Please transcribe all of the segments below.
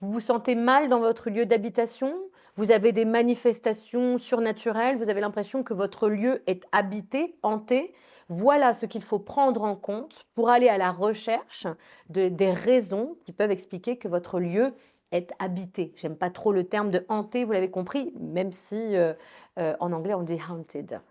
Vous vous sentez mal dans votre lieu d'habitation? Vous avez des manifestations surnaturelles? Vous avez l'impression que votre lieu est habité, hanté? Voilà ce qu'il faut prendre en compte pour aller à la recherche des raisons qui peuvent expliquer que votre lieu est habité. J'aime pas trop le terme de hanté, vous l'avez compris, même si en anglais on dit haunted.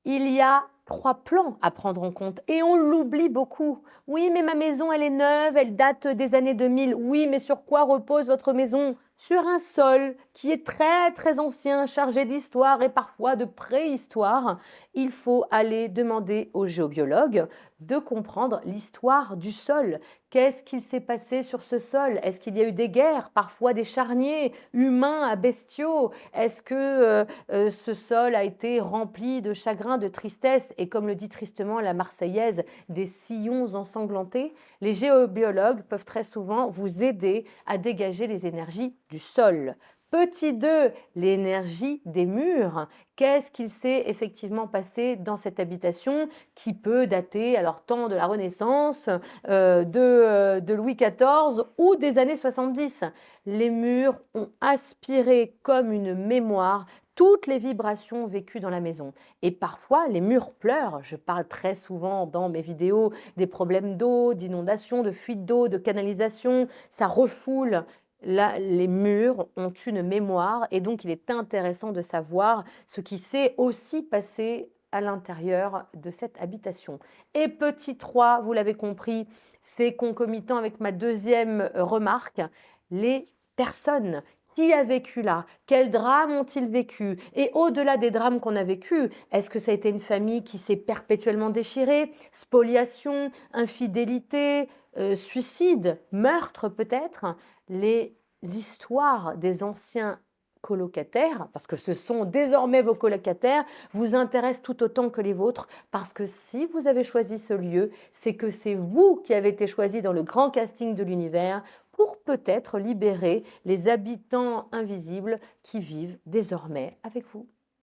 Il y a 3 plans à prendre en compte et on l'oublie beaucoup. Oui, mais ma maison, elle est neuve, elle date des années 2000. Oui, mais sur quoi repose votre maison? Sur un sol qui est très très ancien, chargé d'histoire et parfois de préhistoire. Il faut aller demander aux géobiologues de comprendre l'histoire du sol. Qu'est-ce qu'il s'est passé sur ce sol? Est-ce qu'il y a eu des guerres, parfois des charniers humains à bestiaux? Est-ce que ce sol a été rempli de chagrin, de tristesse et comme le dit tristement la Marseillaise, des sillons ensanglantés? Les géobiologues peuvent très souvent vous aider à dégager les énergies du sol. Petit 2, l'énergie des murs. Qu'est-ce qu'il s'est effectivement passé dans cette habitation qui peut dater alors tant de la Renaissance, de Louis XIV ou des années 70? Les murs ont aspiré comme une mémoire toutes les vibrations vécues dans la maison. Et parfois, les murs pleurent. Je parle très souvent dans mes vidéos des problèmes d'eau, d'inondation, de fuite d'eau, de canalisation. Ça refoule. Là, les murs ont une mémoire et donc il est intéressant de savoir ce qui s'est aussi passé à l'intérieur de cette habitation. Et petit 3, vous l'avez compris, c'est concomitant avec ma deuxième remarque, les personnes. Qui a vécu là? Quels drames ont-ils vécu? Et au-delà des drames qu'on a vécus, est-ce que ça a été une famille qui s'est perpétuellement déchirée? Spoliation, infidélité, suicide, meurtre peut-être? Les histoires des anciens colocataires, parce que ce sont désormais vos colocataires, vous intéressent tout autant que les vôtres, parce que si vous avez choisi ce lieu, c'est que c'est vous qui avez été choisi dans le grand casting de l'univers pour peut-être libérer les habitants invisibles qui vivent désormais avec vous.